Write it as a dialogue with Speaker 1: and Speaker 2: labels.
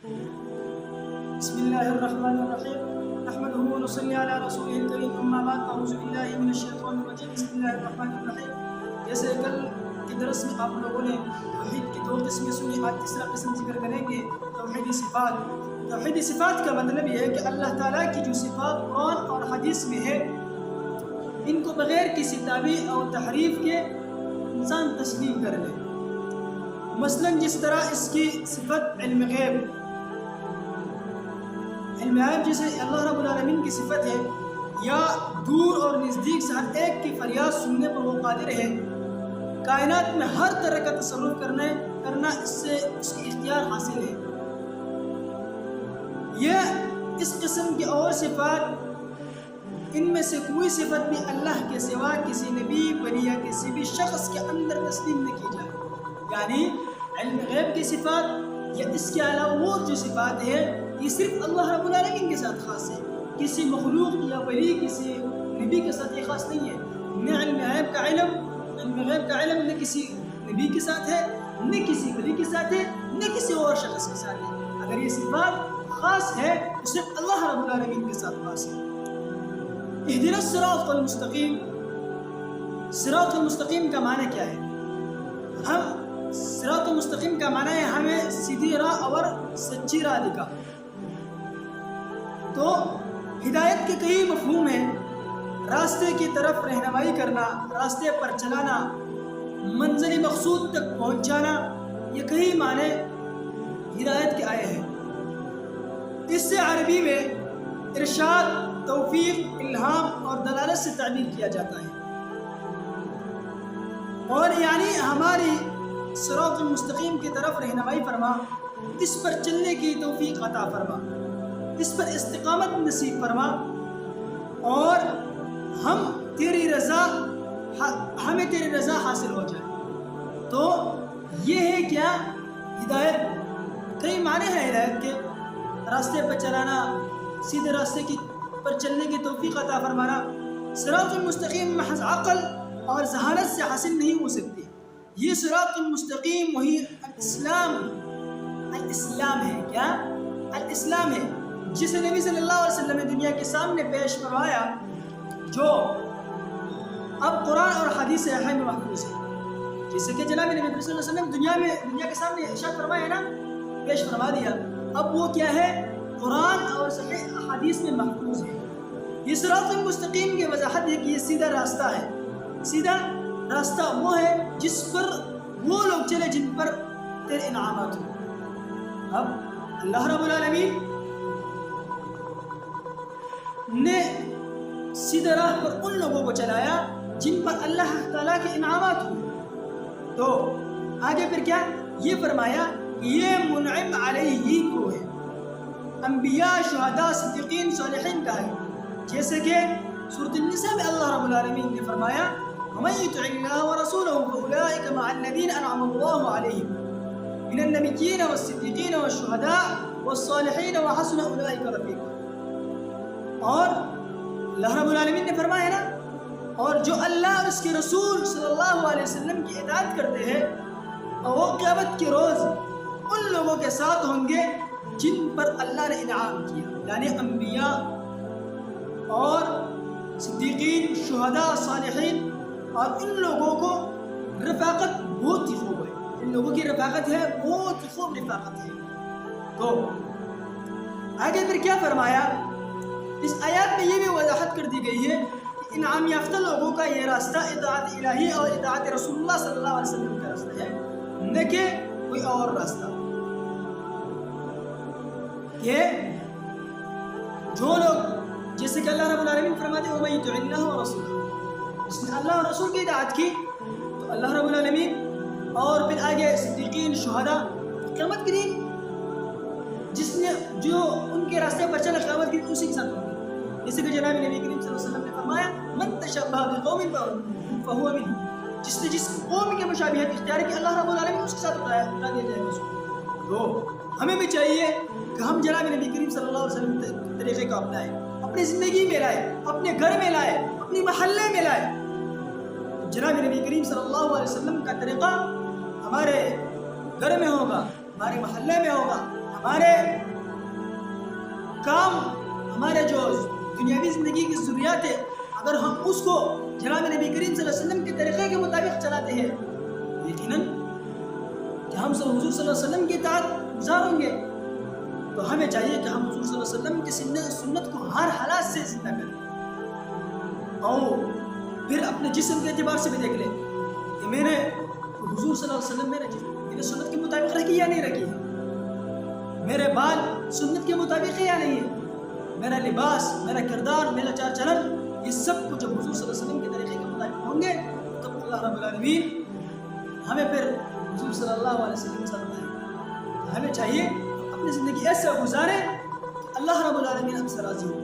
Speaker 1: بسم الله الرحمن الرحيم نحمده ونصلي على رسوله الكريم اما بعد اعوذ بالله من الشیطان الرجیم بسم الله الرحمن الرحیم. جیسے کل کے درس میں آپ لوگوں نے توحید کی دو قسمیں سنی، آج تیسرا قسم ذکر کریں گے توحیدی صفات. توحیدی صفات کا مطلب یہ ہے کہ اللہ تعالیٰ کی جو صفات قرآن اور حدیث میں ہے ان کو بغیر کسی تعبیر اور تحریف کے انسان تسلیم کر لے. مثلا جس طرح اس کی صفت علم غیب جسے اللہ رب العالمین کی صفت ہے، یا دور اور نزدیک سے ہر ایک کی فریاد سننے پر وہ قادر ہے، کائنات میں ہر طرح کا تصرف کرنا اس سے اس کی اختیار حاصل ہے. یہ اس قسم کی اور صفات ان میں سے کوئی صفت بھی اللہ کے سوا کسی نبی ولی یا کسی بھی شخص کے اندر تسلیم نہ کی جائے. یعنی علم غیب کی صفات یا اس کے علاوہ وہ جو صفات ہے یہ صرف اللہ رب العالمین کے ساتھ خاص ہے، کسی مخلوق یا ولی کسی نبی کے ساتھ یہ خاص نہیں ہے. نہ علم غیب کا علم نہ کسی نبی کے ساتھ ہے، نہ کسی ولی کے ساتھ ہے، نہ کسی اور شخص کے ساتھ ہے. اگر یہ صفات خاص ہے تو صرف اللہ رب العالمین کے ساتھ خاص ہے. اہدنا الصراط المستقیم. صراط المستقیم کا معنی کیا ہے؟ صراط المستقیم کا معنی ہے ہمیں سیدھی راہ اور سچی راہ دکھا. تو ہدایت کے کئی مفہوم ہیں: راستے کی طرف رہنمائی کرنا، راستے پر چلانا، منزل مقصود تک پہنچانا. یہ کئی معنی ہدایت کے آئے ہیں. اس سے عربی میں ارشاد، توفیق، الہام اور دلالت سے تعبیر کیا جاتا ہے. اور یعنی ہماری صراط المستقیم کی طرف رہنمائی فرما، اس پر چلنے کی توفیق عطا فرما، اس پر استقامت نصیب فرما، اور ہمیں تیری رضا حاصل ہو جائے. تو یہ ہے کیا؟ ہدایت. کئی معنی ہیں ہدایت کے: راستے پر چلانا، سیدھے راستے پر چلنے کی توفیق عطا فرمانا. صراط المستقیم محض عقل اور ذہانت سے حاصل نہیں ہو سکتی. یہ صراط المستقیم وہی الاسلام ہے. کیا؟ الاسلام ہے جسے نبی صلی اللہ علیہ وسلم نے دنیا کے سامنے پیش کروایا، جو اب قرآن اور حدیث صحیحہ میں محفوظ ہے. جیسے کہ جناب نبی صلی اللہ علیہ وسلم دنیا کے سامنے ارشاد فرمایا نا، پیش فرما دیا. اب وہ کیا ہے؟ قرآن اور صحیح حدیث میں محفوظ ہے. یہ صراط المستقیم کی وضاحت ہے کہ یہ سیدھا راستہ ہے. سیدھا راستہ وہ ہے جس پر وہ لوگ چلے جن پر تیرے انعامات ہوں. اب اللہ رب العالمین نے سیدھا راہ پر ان لوگوں کو چلایا جن پر اللہ تعالیٰ کے انعامات ہوں. تو آگے پھر کیا یہ فرمایا؟ یہ منعم علیہ کو ہے، انبیاء، شہداء، صدیقین، صالحین کا ہے. جیسے کہ سورۃ النساء میں اللہ رب العالمین نے فرمایا: وَمَن يُطِعِ اللَّهَ وَرَسُولَهُ فَأُولَٰئِكَ مَعَ الَّذِينَ أَنْعَمَ اللَّهُ عَلَيْهِم مِّنَ النَّبِيِّينَ وَالصِّدِّيقِينَ وَالشُّهَدَاءِ وَالصَّالِحِينَ وَحَسُنَ أُولَٰئِكَ رَفِيقًا. اور اللہ رب العالمین نے فرمایا نا، اور جو اللہ اور اس کے رسول صلی اللہ علیہ وسلم کی اطاعت کرتے ہیں اور وہ قیامت کے روز ان لوگوں کے ساتھ ہوں گے جن پر اللہ نے انعام کیا، یعنی انبیاء اور صدیقین، شہداء، صالحین. اور ان لوگوں کو رفاقت بہت ہی خوب ہے. ان لوگوں کی رفاقت ہے، بہت ہی خوب رفاقت ہے. تو آگے پھر کیا فرمایا؟ اس آیات میں یہ بھی وضاحت کر دی گئی ہے کہ انعام یافتہ لوگوں کا یہ راستہ اطاعت الہی اور اطاعت رسول اللہ صلی اللہ علیہ وسلم کا راستہ ہے، نہ کہ کوئی اور راستہ. کہ جو لوگ، جیسے کہ اللہ رب العالمین فرماتے ہیں: وَمَن يُطِعِ اللَّهَ وَرَسُولَهُ، جس نے اللہ اور رسول کی اطاعت کی تو اللہ رب العالمین، اور پھر آگے صدیقین، شہداء، قیامت کے دن جو ان کے راستے پر چلا قیامت کے دن اسی کے ساتھ ہوگا. جیسے کہ جناب نبی کریم صلی اللہ علیہ وسلم نے فرمایا: مَن تَشَبَّهَ بِقَوْمٍ فَهُوَ مِنْهُمْ. جس نے جس قوم کی مشابہت اختیار کی اللہ رب العالمین اس کے ساتھ اتارا دیا جائے گا. تو ہمیں بھی چاہیے کہ ہم جناب نبی کریم صلی اللہ علیہ وسلم کے طریقے کو اپنائیں، اپنی زندگی میں لائے، اپنے گھر میں لائے، اپنے محلے میں لائے. جناب نبی کریم صلی اللہ علیہ وسلم کا طریقہ ہمارے گھر میں ہوگا، ہمارے محلے میں ہوگا، ہمارے کام، ہمارے جو دنیاوی زندگی کی ضروریات ہے، اگر ہم اس کو جناب نبی کریم صلی اللہ علیہ وسلم کے طریقے کے مطابق چلاتے ہیں، یقیناً کہ ہم سب حضور صلی اللہ علیہ وسلم کی اطاعت گزار ہوں گے۔ تو ہمیں چاہیے کہ ہم حضور صلی اللہ علیہ وسلم کی سنت کو ہر حالات سے زندہ کریں، اور پھر اپنے جسم کے اعتبار سے بھی دیکھ لیں کہ میں نے حضور صلی اللہ علیہ وسلم میرے سنت کے مطابق رکھی یا نہیں رکھی ہے، میرے بال سنت کے مطابق ہے یا نہیں ہے، میرا لباس، میرا کردار، میرا چال چلن، یہ سب کچھ جب حضور صلی اللہ علیہ وسلم کے طریقے کے مطابق ہوں گے تب اللہ رب العالمین ہمیں پھر حضور صلی اللہ علیہ وسلم سے بتائیں۔ ہمیں چاہیے اپنی زندگی ایسے گزاریں کہ اللہ رب العالمین ہم سے راضی ہو۔